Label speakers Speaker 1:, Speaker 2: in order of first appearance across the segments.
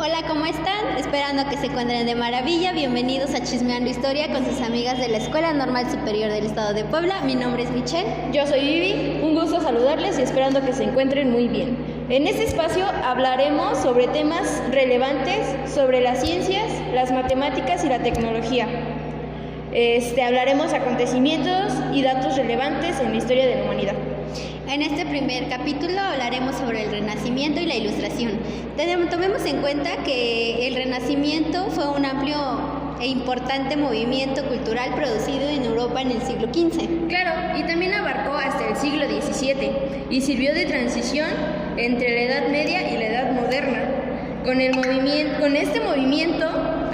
Speaker 1: Hola, ¿cómo están? Esperando que se encuentren de maravilla. Bienvenidos a Chismeando Historia con sus amigas de la Escuela Normal Superior del Estado de Puebla. Mi nombre es Michelle.
Speaker 2: Yo soy Vivi. Un gusto saludarles y esperando que se encuentren muy bien. En este espacio hablaremos sobre temas relevantes sobre las ciencias, las matemáticas y la tecnología. Hablaremos acontecimientos y datos relevantes en la historia de la humanidad.
Speaker 1: En este primer capítulo hablaremos sobre el Renacimiento y la Ilustración. Tomemos en cuenta que el Renacimiento fue un amplio e importante movimiento cultural producido en Europa en el siglo XV.
Speaker 2: Claro, y también abarcó hasta el siglo XVII y sirvió de transición entre la Edad Media y la Edad Moderna. Con este movimiento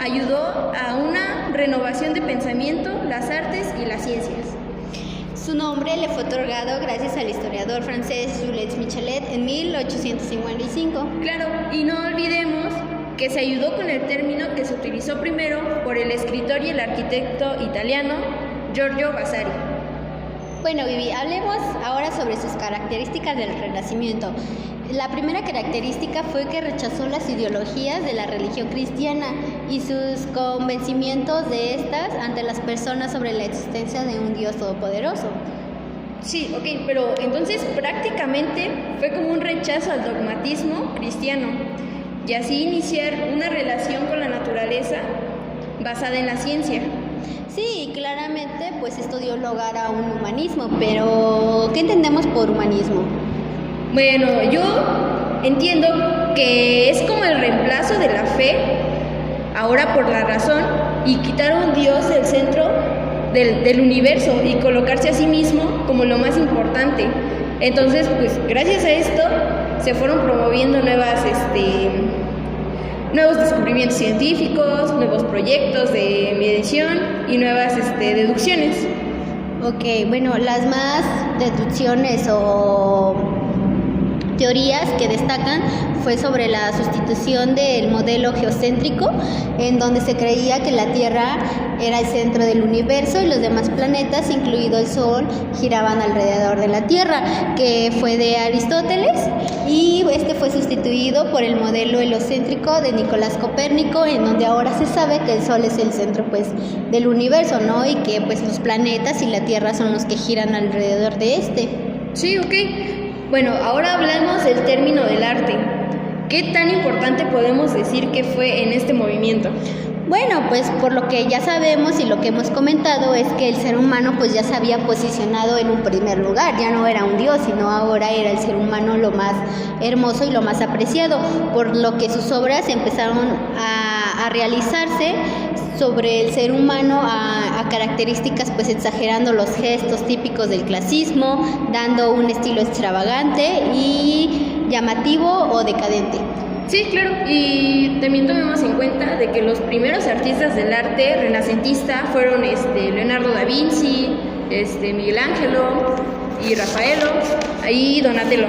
Speaker 2: ayudó a una renovación de pensamiento, las artes y las ciencias.
Speaker 1: Su nombre le fue otorgado gracias al historiador francés Jules Michelet en 1855.
Speaker 2: Claro, y no olvidemos que se ayudó con el término que se utilizó primero por el escritor y el arquitecto italiano Giorgio Vasari.
Speaker 1: Bueno, Vivi, hablemos ahora sobre sus características del Renacimiento. La primera característica fue que rechazó las ideologías de la religión cristiana y sus convencimientos de estas ante las personas sobre la existencia de un Dios todopoderoso.
Speaker 2: Sí, ok, pero entonces prácticamente fue como un rechazo al dogmatismo cristiano y así iniciar una relación con la naturaleza basada en la ciencia.
Speaker 1: Sí, claramente pues esto dio lugar a un humanismo, pero ¿qué entendemos por humanismo?
Speaker 2: Bueno, yo entiendo que es como el reemplazo de la fe, ahora por la razón, y quitar a un Dios del centro del universo y colocarse a sí mismo como lo más importante. Entonces, pues gracias a esto se fueron promoviendo nuevos descubrimientos científicos, nuevos proyectos de medición y nuevas deducciones.
Speaker 1: Ok, bueno, las más deducciones o teorías que destacan fue sobre la sustitución del modelo geocéntrico, en donde se creía que la Tierra era el centro del universo y los demás planetas, incluido el Sol, giraban alrededor de la Tierra, que fue de Aristóteles, y este fue sustituido por el modelo helocéntrico de Nicolás Copérnico, en donde ahora se sabe que el Sol es el centro pues del universo, ¿no? Y que pues los planetas y la Tierra son los que giran alrededor de este.
Speaker 2: Sí, ok. Bueno, ahora hablamos del término del arte. ¿Qué tan importante podemos decir que fue en este movimiento?
Speaker 1: Bueno, pues por lo que ya sabemos y lo que hemos comentado es que el ser humano pues ya se había posicionado en un primer lugar, ya no era un dios, sino ahora era el ser humano lo más hermoso y lo más apreciado, por lo que sus obras empezaron a realizarse sobre el ser humano a características pues exagerando los gestos típicos del clasismo, dando un estilo extravagante y llamativo o decadente.
Speaker 2: Sí, claro, y también tomemos en cuenta de que los primeros artistas del arte renacentista fueron Leonardo da Vinci, Miguel Ángelo y Rafaelo y Donatello.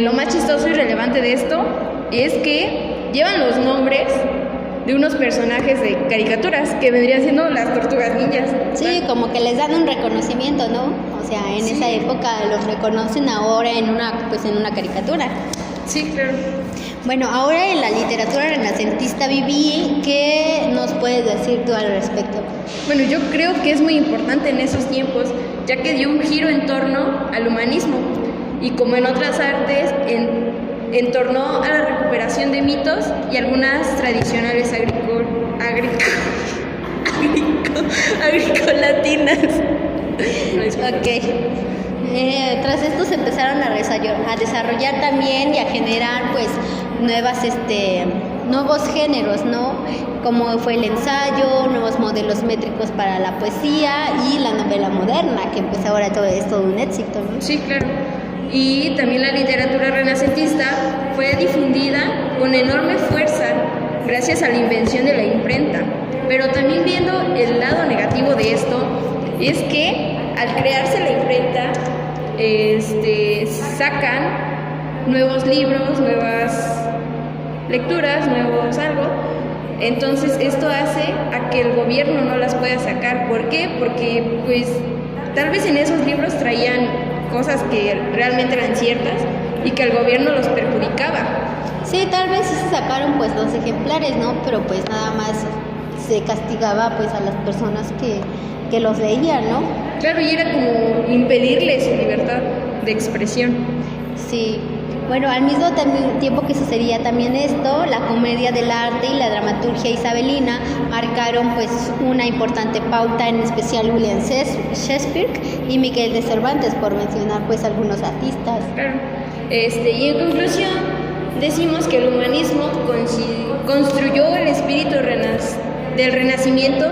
Speaker 2: Lo más chistoso y relevante de esto es que llevan los nombres de unos personajes de caricaturas que vendrían siendo las tortugas ninjas.
Speaker 1: Sí, como que les dan un reconocimiento, ¿no? O sea, en esa época los reconocen, ahora en una caricatura.
Speaker 2: Sí, claro.
Speaker 1: Bueno, ahora en la literatura renacentista, Vivi, ¿qué nos puedes decir tú al respecto?
Speaker 2: Bueno, yo creo que es muy importante en esos tiempos, ya que dio un giro en torno al humanismo y como en otras artes, en torno a la recuperación de mitos y algunas tradicionales agricolatinas.
Speaker 1: Ok. Tras esto se empezaron a desarrollar también y a generar pues nuevos géneros, ¿no? Como fue el ensayo, nuevos modelos métricos para la poesía y la novela moderna, que pues ahora todo es todo un éxito, ¿no?
Speaker 2: Sí, claro. Y también la literatura renacentista fue difundida con enorme fuerza gracias a la invención de la imprenta. Pero también viendo el lado negativo de esto, es que al crearse la imprenta, sacan nuevos libros, nuevas lecturas, nuevos algo. Entonces esto hace a que el gobierno no las pueda sacar. ¿Por qué? Porque pues tal vez en esos libros traían cosas que realmente eran ciertas y que al gobierno los perjudicaba.
Speaker 1: Sí, tal vez ese sacaron pues 2 ejemplares, ¿no? Pero pues nada más se castigaba pues a las personas que los leían, ¿no?
Speaker 2: Claro, y era como impedirles su libertad de expresión.
Speaker 1: Sí. Bueno, al mismo tiempo que sucedía también esto, la comedia del arte y la dramaturgia isabelina marcaron pues una importante pauta, en especial William Shakespeare y Miguel de Cervantes, por mencionar pues algunos artistas.
Speaker 2: Claro. Y en conclusión, decimos que el humanismo construyó el espíritu del Renacimiento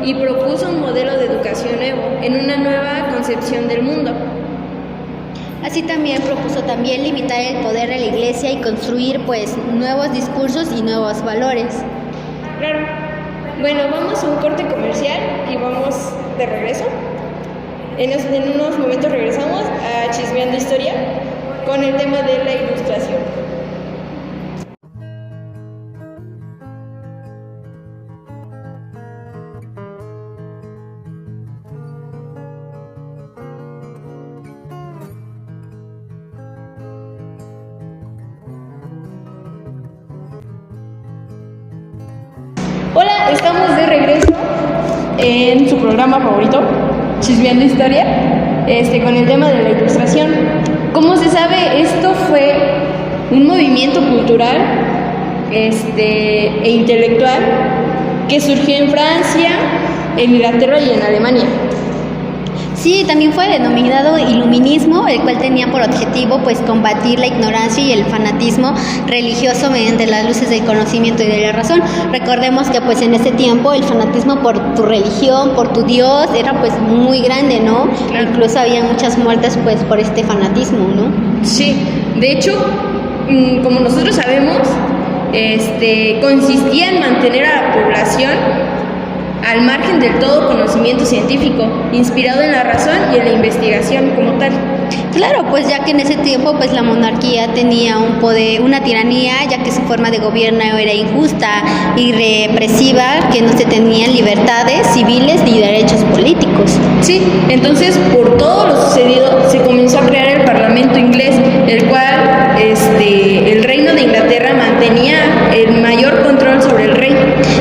Speaker 2: y propuso un modelo de educación nuevo en una nueva concepción del mundo.
Speaker 1: Así también propuso limitar el poder de la Iglesia y construir pues nuevos discursos y nuevos valores.
Speaker 2: Claro. Bueno, vamos a un corte comercial y vamos de regreso. En unos momentos regresamos a Chismeando Historia con el tema de la ilustración. Hola, estamos de regreso en su programa favorito, Chismeando Historia, con el tema de la ilustración. Como se sabe, esto fue un movimiento cultural e intelectual que surgió en Francia, en Inglaterra y en Alemania.
Speaker 1: Sí, también fue denominado iluminismo, el cual tenía por objetivo pues combatir la ignorancia y el fanatismo religioso mediante las luces del conocimiento y de la razón. Recordemos que pues en ese tiempo el fanatismo por tu religión, por tu Dios, era pues muy grande, ¿no? Claro. Incluso había muchas muertes pues por este fanatismo, ¿no?
Speaker 2: Sí, de hecho, como nosotros sabemos, consistía en mantener a la población al margen del todo conocimiento científico, inspirado en la razón y en la investigación como tal.
Speaker 1: Claro, pues ya que en ese tiempo pues la monarquía tenía un poder, una tiranía, ya que su forma de gobierno era injusta y represiva, que no se tenían libertades civiles ni derechos políticos.
Speaker 2: Sí, entonces por todo lo sucedido se comenzó a crear el Parlamento inglés, el cual el reino de Inglaterra mantenía el mayor control sobre el rey.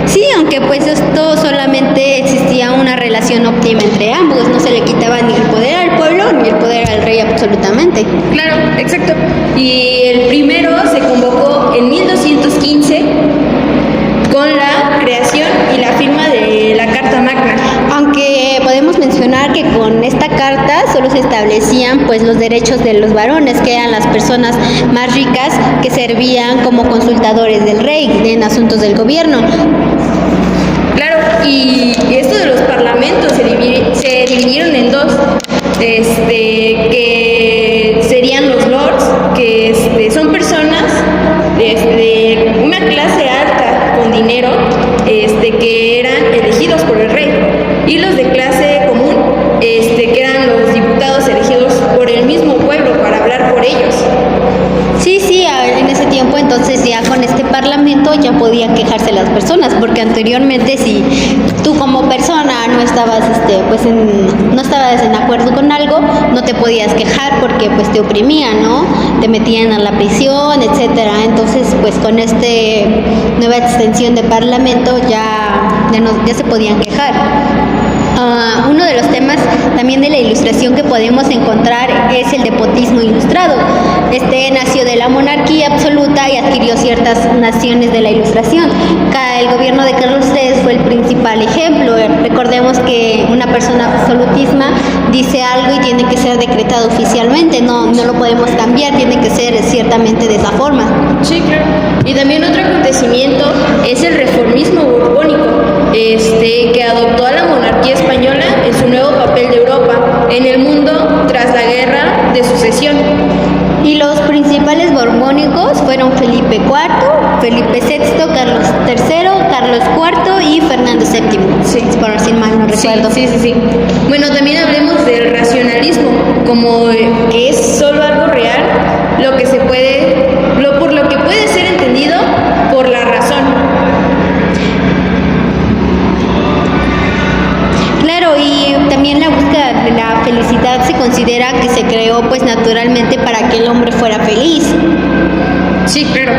Speaker 1: Sí, aunque pues esto solamente existía una relación óptima entre ambos, no se le quitaba ni el poder al pueblo ni el poder al rey absolutamente.
Speaker 2: Claro, exacto. Y el primero se convocó en 1215 con la creación y la firma de la Carta Magna.
Speaker 1: Aunque podemos mencionar que con esta carta solo se establecían pues los derechos de los varones, que eran las personas más ricas que servían como consultadores del rey en asuntos del gobierno.
Speaker 2: Claro, y esto de los parlamentos se dividieron en dos, que serían los lords, que son personas de una clase alta con dinero, que eran elegidos por el rey, y los de clase común, que eran los diputados elegidos por el mismo pueblo para hablar por ellos.
Speaker 1: Sí, en ese tiempo entonces ya con este parlamento ya podían quejarse las personas, porque anteriormente si tú como persona no estabas no estabas en acuerdo con algo, no te podías quejar porque pues te oprimían, ¿no? Te metían a la prisión, etcétera. Entonces pues con nueva extensión de parlamento ya se podían quejar. Uno de los temas también de la ilustración que podemos encontrar es el despotismo ilustrado. Nació de la monarquía absoluta y adquirió ciertas naciones de la ilustración. El gobierno de Carlos III fue el principal ejemplo. Recordemos que una persona absolutisma dice algo y tiene que ser decretado oficialmente, no lo podemos cambiar, tiene que ser ciertamente de esa forma.
Speaker 2: Sí, claro. Y también otro acontecimiento es el reformismo borbónico, que adoptó a la monarquía española en su nuevo papel de Europa en el mundo tras la guerra de sucesión.
Speaker 1: Y los principales borbónicos fueron Felipe IV, Felipe VI, Carlos III, Carlos IV y Fernando VII. Sí, por si mal no recuerdo.
Speaker 2: Sí. Bueno, también hablemos del racionalismo, como que es solo algo real, por lo que puede ser entendido por la razón.
Speaker 1: Claro, y también la búsqueda de la felicidad se considera que se creó pues naturalmente para que el hombre fuera feliz.
Speaker 2: Sí, claro.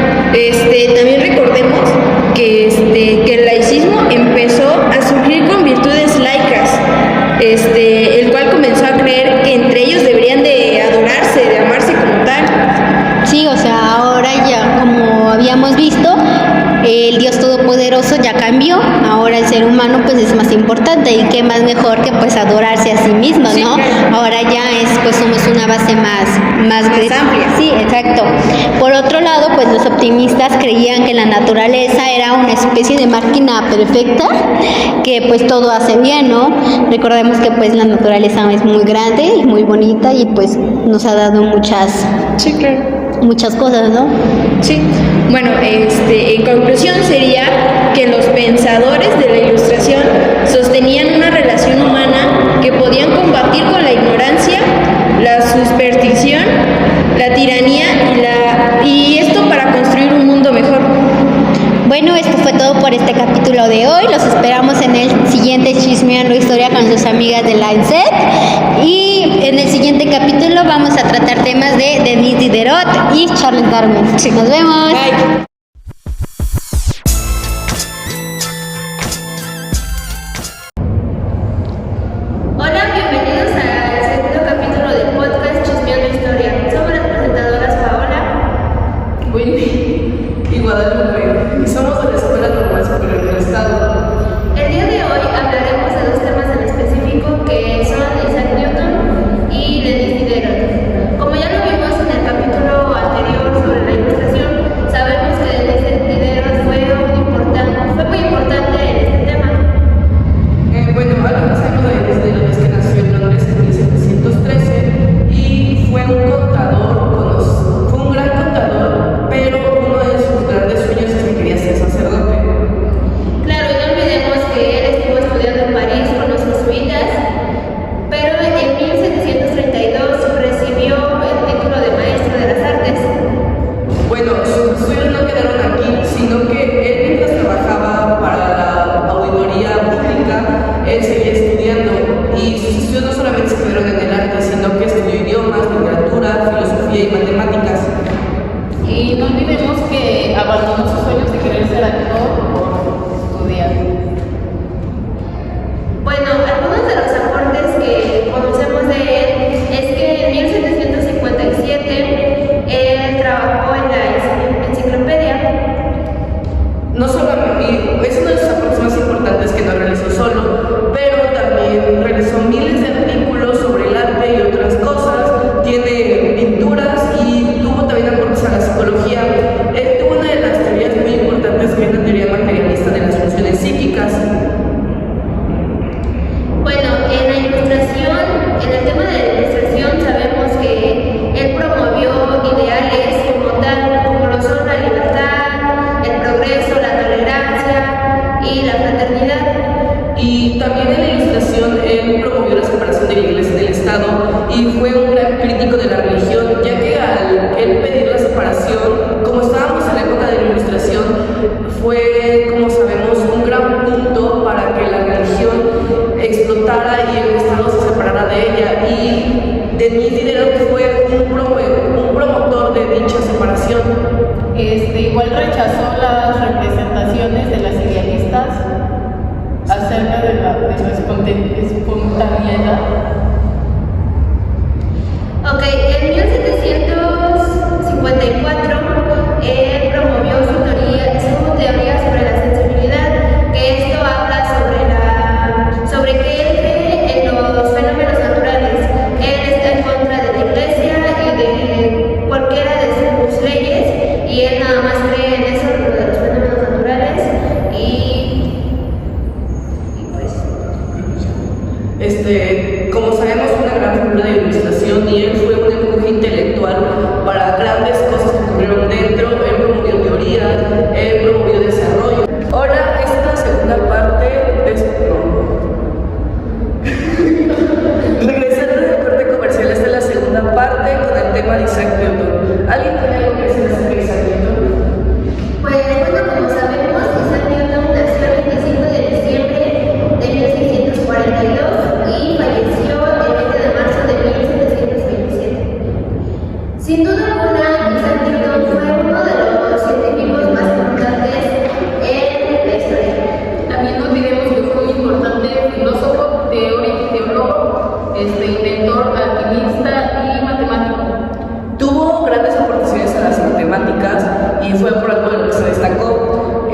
Speaker 2: También recordemos que el laicismo empezó a surgir con virtudes laicas, el cual comenzó a creer que entre ellos deberían de adorarse, de amarse como tal.
Speaker 1: Sí, o sea, ahora ya, como habíamos visto, el Dios Todopoderoso ya cambió, ahora el ser humano pues es más importante y qué más mejor que pues adorarse a sí mismo, ¿no?
Speaker 2: Sí, claro.
Speaker 1: Ahora ya pues somos una base más
Speaker 2: amplia.
Speaker 1: Sí, exacto. Por otro lado, pues los optimistas creían que la naturaleza era una especie de máquina perfecta, que pues todo hace bien, ¿no? Recordemos que pues la naturaleza es muy grande y muy bonita y pues nos ha dado
Speaker 2: Sí, claro.
Speaker 1: muchas cosas, ¿no?
Speaker 2: Sí, bueno, en conclusión sería que los pensadores de la Ilustración sostenían una relación humana que podían combatir con la ignorancia, la superstición, la tiranía y esto para construir un mundo mejor.
Speaker 1: Bueno, esto fue todo por este capítulo de hoy. Los esperamos en el siguiente Chismeando Historia con sus amigas de la ENSET. Y en el siguiente capítulo vamos a tratar temas de Denis Diderot y Charles Darwin.
Speaker 2: Sí.
Speaker 1: Nos vemos.
Speaker 2: Bye.
Speaker 3: Hola, bienvenidos al segundo capítulo del podcast Chismeando Historia. Somos las presentadoras Paola,
Speaker 4: Winnie y Guadalupe, y somos de la Escuela Normal Superior del Estado.
Speaker 3: el día de hoy hablaremos de dos temas en específico que son Isaac Newton y Denis Diderot. Como ya lo vimos en el capítulo anterior sobre la Ilustración, sabemos que Denis Diderot fue muy importante en este tema.
Speaker 4: Bueno, algo que sabemos de Diderot es que nació en Londres en 1713 y fue un contador, fue un gran contador, pero uno de sus grandes sueños es que quería ser sacerdote.
Speaker 3: Claro, y no olvidemos que él estuvo estudiando en París con los jesuitas, pero en 1732 recibió el título de maestro de las artes.
Speaker 4: Bueno, sus estudios no quedaron aquí, sino que él mientras trabajaba para la auditoría pública, él seguía estudiando y sus estudios no solamente se quedaron en el arte, sino que estudió idiomas, literatura, filosofía y matemáticas.
Speaker 5: Y no olvidemos que abandonó sus sueños de querer ser actor por estudiar.
Speaker 3: Bueno, algunos de los aportes que conocemos de él es que en 1757 él trabajó en la enciclopedia.
Speaker 4: No solamente, es uno de sus aportes más importantes que no realizó solo, pero también realizó miles de artículos sobre el arte y otras cosas, tiene pinturas y tuvo también aportes a la psicología. Él tuvo una de las teorías muy importantes que es la teoría materialista de las funciones psíquicas.
Speaker 3: Bueno, en la ilustración, en el tema de la ilustración sabemos que él promovió ideales como tal, como lo son la libertad, el progreso, la tolerancia y la fraternidad.
Speaker 4: Y también en la Ilustración él promovió la separación de la Iglesia y del Estado y fue un gran crítico de la religión, ya que al él pedir la separación, como estábamos en la época de la Ilustración, fue, como sabemos, un gran punto para que la religión explotara y el Estado se separara de ella. Y Denis Diderot fue un promotor de dicha separación.
Speaker 5: Igual rechazó las representaciones de las idealistas acerca de su espontaneidad.
Speaker 3: Ok, en 1754 él promovió su teoría sobre la sensibilidad, que esto habla sobre que él cree en los fenómenos naturales. Él está en contra de la iglesia y de cualquiera de sus leyes, y él nada más cree en eso, lo de los fenómenos naturales, y pues...
Speaker 4: Como sabemos, fue una gran figura de la Ilustración y él fue una época algo de lo que se destacó.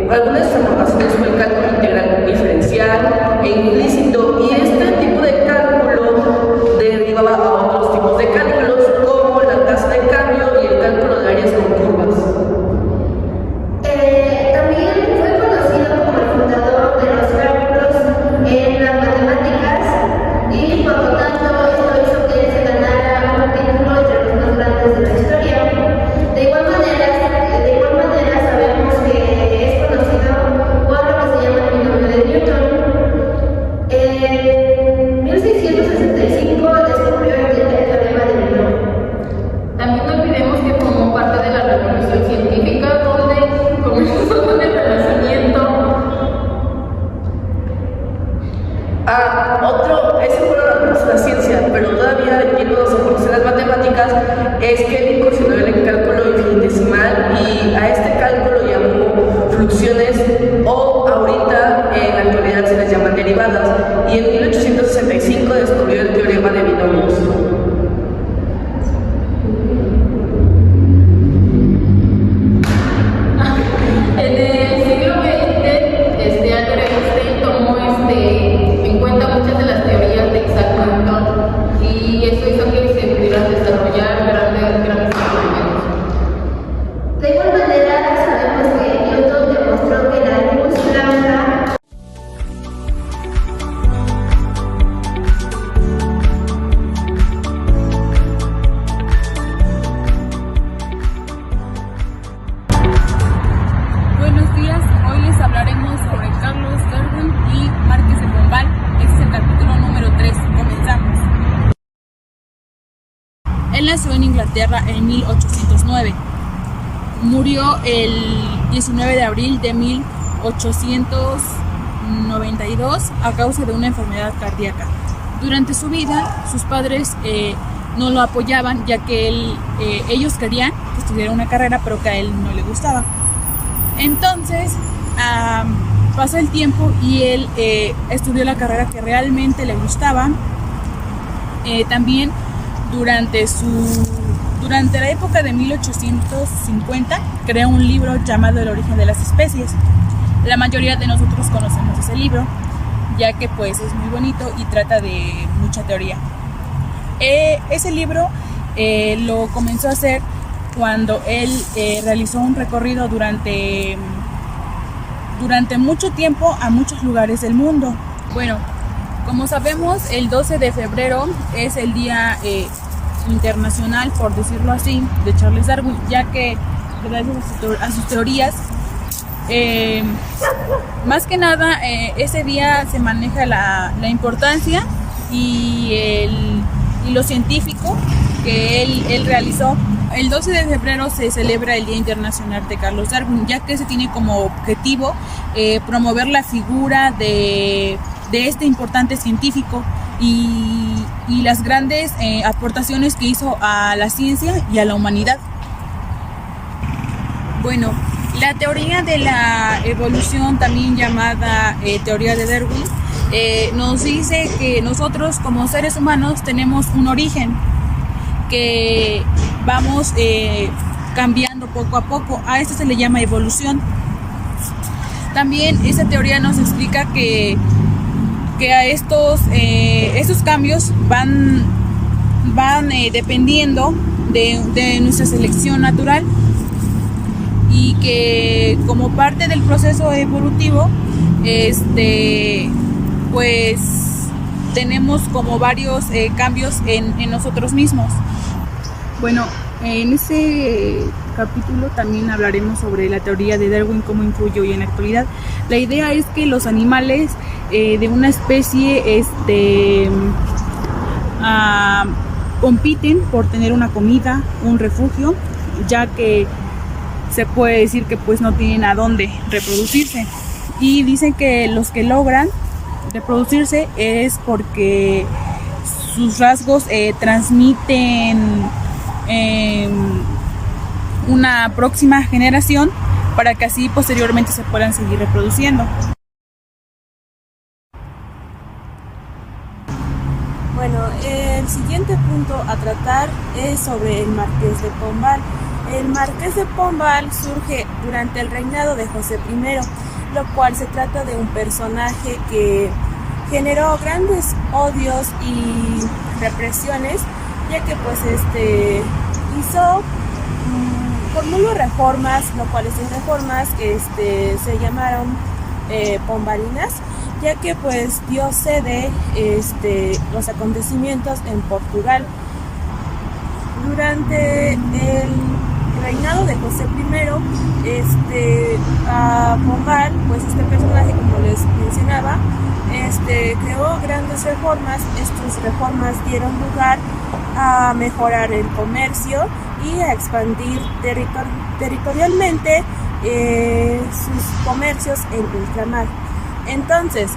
Speaker 4: Algunas de sus aportaciones fue el cálculo integral diferencial e implícito, y este tipo de cálculo derivaba a otros tipos de cálculos como la tasa de cambio y el cálculo de áreas con curvas.
Speaker 3: También fue conocido como el fundador de los cálculos en las matemáticas y por lo tanto esto hizo que se ganara un título entre los más grandes de la historia. De igual manera sabemos que es conocido por lo que se llama el binomio de Newton. En 1665 descubrió el teorema de binomio.
Speaker 5: También no olvidemos que formó parte de la revolución científica, donde comenzó con el Renacimiento.
Speaker 4: Ese fue la ciencia, pero todavía yéndonos a las matemáticas, es que él incursionó en el cálculo infinitesimal y a este cálculo llamó fluxiones, o ahorita en la actualidad se les llaman derivadas, y en 1865 descubrió el teorema de binomios.
Speaker 5: En el siglo XX, Albert Einstein tomó en cuenta muchas de las teorías de Isaac Newton, y eso hizo que se pudieran desarrollar grandes experimentos.
Speaker 3: De igual manera, sabemos que Newton demostró que la luz blanca
Speaker 6: Buenos días, hoy les hablaremos sobre Carlos Darwin y Marqués de Pombal. Este es el capítulo número 3. Comenzamos. Él nació en Inglaterra en 1809. Murió el 19 de abril de 1892 a causa de una enfermedad cardíaca. Durante su vida, sus padres no lo apoyaban, ya que ellos querían que estudiara una carrera, pero que a él no le gustaba. Entonces pasó el tiempo y él estudió la carrera que realmente le gustaba. También durante la época de 1850 creó un libro llamado El origen de las especies. La mayoría de nosotros conocemos ese libro, ya que pues es muy bonito y trata de mucha teoría. Ese libro lo comenzó a hacer cuando él realizó un recorrido durante mucho tiempo a muchos lugares del mundo. Bueno, como sabemos, el 12 de febrero es el día internacional, por decirlo así, de Charles Darwin, ya que gracias a sus teorías, más que nada ese día se maneja la importancia y lo científico que él realizó. El 12 de febrero se celebra el Día Internacional de Carlos Darwin, ya que se tiene como objetivo promover la figura de este importante científico y las grandes aportaciones que hizo a la ciencia y a la humanidad. Bueno, la teoría de la evolución, también llamada teoría de Darwin, nos dice que nosotros como seres humanos tenemos un origen que vamos cambiando poco a poco. A esto se le llama evolución. También esa teoría nos explica que a estos cambios van dependiendo de nuestra selección natural, y que como parte del proceso evolutivo pues tenemos como varios cambios en nosotros mismos. Bueno, en ese capítulo también hablaremos sobre la teoría de Darwin, cómo influye hoy en la actualidad. La idea es que los animales de una especie compiten por tener una comida, un refugio, ya que se puede decir que pues no tienen a dónde reproducirse, y dicen que los que logran reproducirse es porque sus rasgos transmiten una próxima generación, para que así posteriormente se puedan seguir reproduciendo.
Speaker 7: Bueno, el siguiente punto a tratar es sobre el Marqués de Pombal. El Marqués de Pombal surge durante el reinado de José I, lo cual se trata de un personaje que generó grandes odios y represiones, ya que pues formuló reformas, lo cual estas reformas se llamaron pombalinas, ya que pues dio sede los acontecimientos en Portugal. Durante el reinado de José I, a Pombal, pues este personaje, como les mencionaba, creó grandes reformas. Estas reformas dieron lugar a mejorar el comercio y a expandir territorialmente sus comercios en ultramar. Entonces,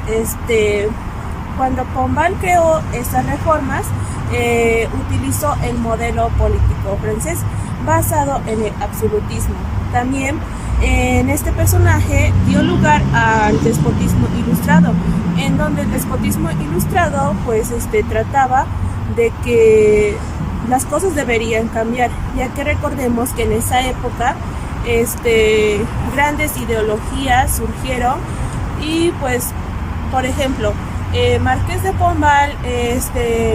Speaker 7: cuando Pombal creó estas reformas, utilizó el modelo político francés basado en el absolutismo. También en este personaje dio lugar al despotismo ilustrado, en donde el despotismo ilustrado pues trataba de que las cosas deberían cambiar, ya que recordemos que en esa época grandes ideologías surgieron y pues, por ejemplo, Marqués de Pombal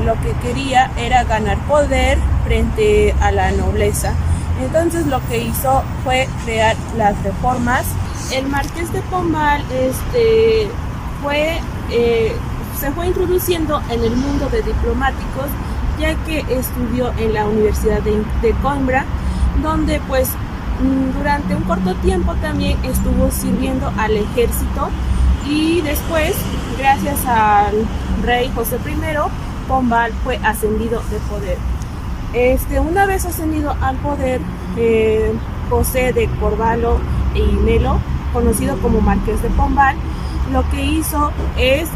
Speaker 7: lo que quería era ganar poder frente a la nobleza. Entonces lo que hizo fue crear las reformas. El Marqués de Pombal se fue introduciendo en el mundo de diplomáticos, ya que estudió en la Universidad de Coimbra, donde pues durante un corto tiempo también estuvo sirviendo al ejército, y después, gracias al rey José I, Pombal fue ascendido de poder. Una vez ascendido al poder, José de Corvalo y Melo, conocido como Marqués de Pombal, lo que hizo es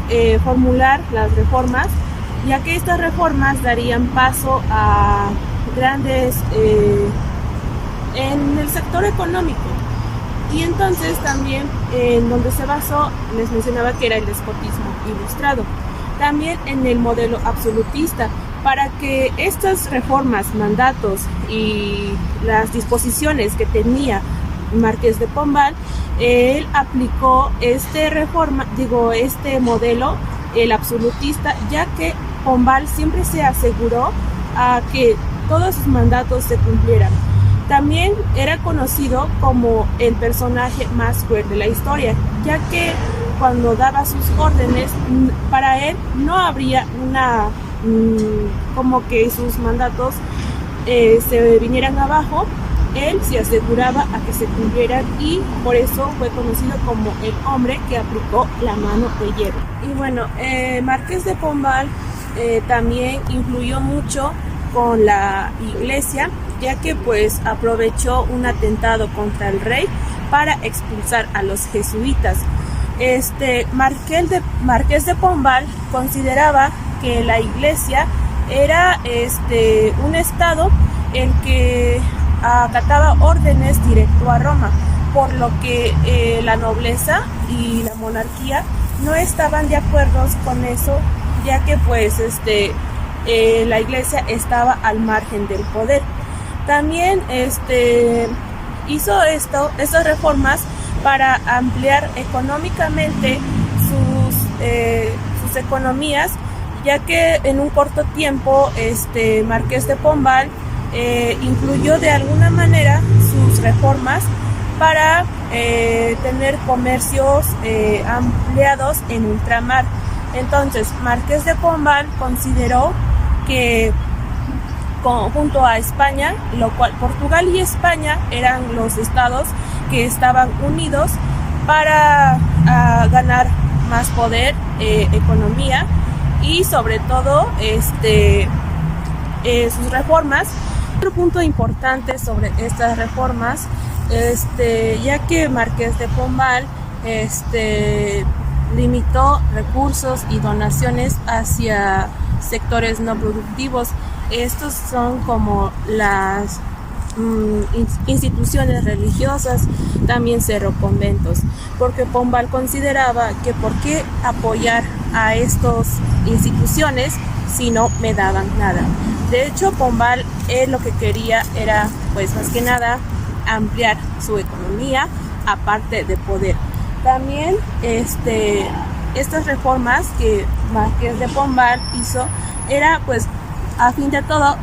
Speaker 7: formular las reformas, ya que estas reformas darían paso a grandes en el sector económico. Y entonces también en donde se basó, les mencionaba que era el despotismo ilustrado. También en el modelo absolutista, para que estas reformas, mandatos y las disposiciones que tenía Marqués de Pombal, él aplicó este modelo, el absolutista, ya que Pombal siempre se aseguró a que todos sus mandatos se cumplieran. También era conocido como el personaje más cruel de la historia, ya que cuando daba sus órdenes, para él no habría como que sus mandatos se vinieran abajo. Él se aseguraba a que se cumplieran, y por eso fue conocido como el hombre que aplicó la mano de hierro. Y bueno, Marqués de Pombal también influyó mucho con la iglesia, ya que pues aprovechó un atentado contra el rey para expulsar a los jesuitas. Marqués de Pombal consideraba que la iglesia era un estado en que acataba órdenes directo a Roma, por lo que la nobleza y la monarquía no estaban de acuerdo con eso, ya que pues la iglesia estaba al margen del poder. También hizo estas reformas para ampliar económicamente sus economías, ya que en un corto tiempo Marqués de Pombal incluyó de alguna manera sus reformas para tener comercios ampliados en ultramar. Entonces, Marqués de Pombal consideró que junto a España, lo cual Portugal y España eran los estados que estaban unidos para ganar más poder, economía y sobre todo sus reformas. Otro punto importante sobre estas reformas, ya que Marqués de Pombal limitó recursos y donaciones hacia sectores no productivos. Estos son como las instituciones religiosas, también cerró conventos, porque Pombal consideraba que por qué apoyar a estas instituciones si no me daban nada. De hecho, Pombal lo que quería era, pues más que nada, ampliar su economía, aparte de poder. También estas reformas que Marqués de Pombal hizo era, pues, a fin de todo,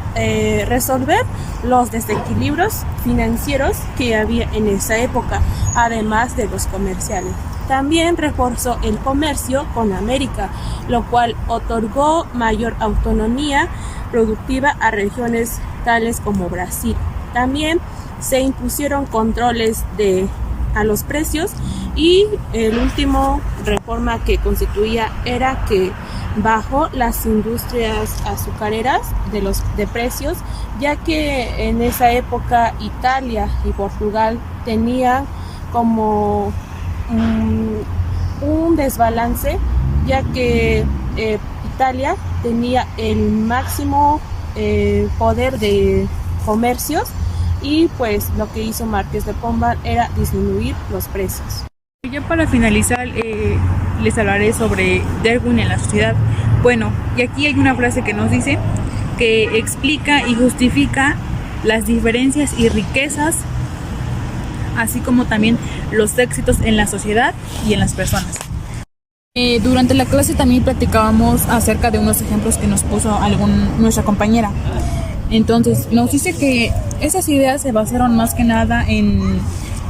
Speaker 7: resolver los desequilibrios financieros que había en esa época, además de los comerciales. También reforzó el comercio con América, lo cual otorgó mayor autonomía productiva a regiones tales como Brasil. También se impusieron controles a los precios, y el último reforma que constituía era que bajó las industrias azucareras de precios, ya que en esa época Italia y Portugal tenían como un desbalance, ya que Italia tenía el máximo poder de comercios, y pues lo que hizo Marqués de Pombal era disminuir los precios.
Speaker 6: Ya para finalizar, les hablaré sobre Darwin en la sociedad. Bueno, y aquí hay una frase que nos dice que explica y justifica las diferencias y riquezas, así como también los éxitos en la sociedad y en las personas. Durante la clase también platicábamos acerca de unos ejemplos que nos puso nuestra compañera. Entonces nos dice que esas ideas se basaron más que nada en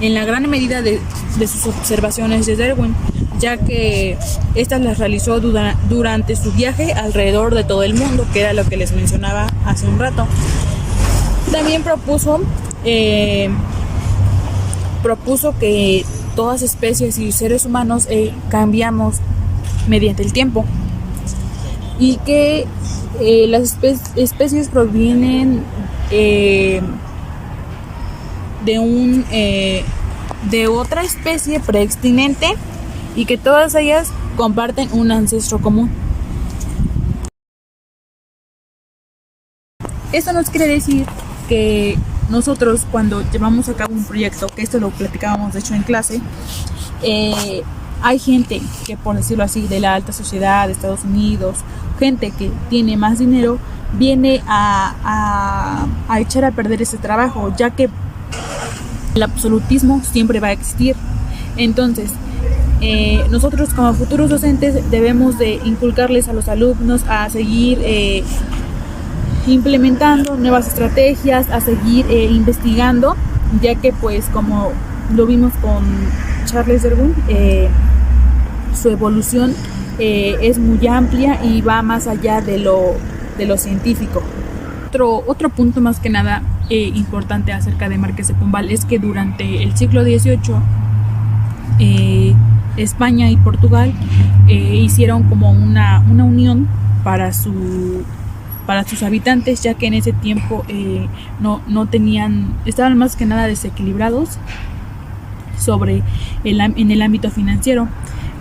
Speaker 6: la gran medida de sus observaciones de Darwin, ya que estas las realizó durante su viaje alrededor de todo el mundo, que era lo que les mencionaba hace un rato. También propuso que todas especies y seres humanos cambiamos mediante el tiempo, y que las especies provienen de otra especie preexistente, y que todas ellas comparten un ancestro común. Esto nos quiere decir que nosotros, cuando llevamos a cabo un proyecto, que esto lo platicábamos de hecho en clase, hay gente que, por decirlo así, de la alta sociedad de Estados Unidos, gente que tiene más dinero, viene a echar a perder ese trabajo, ya que el absolutismo siempre va a existir. Entonces, nosotros como futuros docentes debemos de inculcarles a los alumnos a seguir implementando nuevas estrategias, a seguir investigando, ya que, pues, como lo vimos con Charles Darwin, su evolución es muy amplia y va más allá de lo científico. Otro punto más que nada importante acerca de Marqués de Pombal es que durante el siglo XVIII España y Portugal hicieron como una unión para sus habitantes, ya que en ese tiempo estaban más que nada desequilibrados en el ámbito financiero.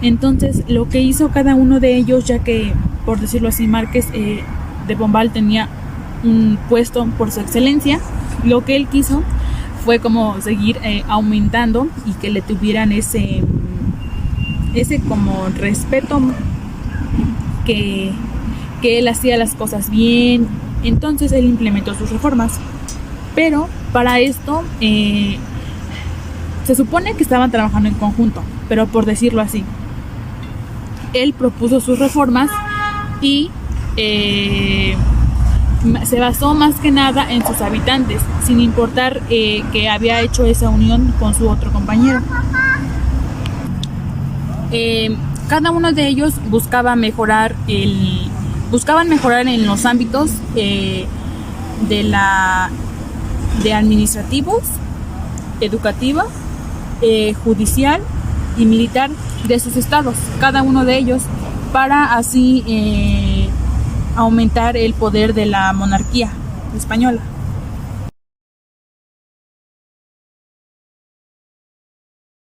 Speaker 6: Entonces, lo que hizo cada uno de ellos, ya que, por decirlo así, Marqués de Pombal tenía un puesto por su excelencia, lo que él quiso fue como seguir aumentando, y que le tuvieran ese como respeto, que él hacía las cosas bien. Entonces él implementó sus reformas, pero para esto se supone que estaban trabajando en conjunto, pero por decirlo así, él propuso sus reformas y se basó más que nada en sus habitantes, sin importar que había hecho esa unión con su otro compañero. Cada uno de ellos buscaban mejorar en los ámbitos de administrativos, educativa, judicial y militar de sus estados, cada uno de ellos, para así aumentar el poder de la monarquía española.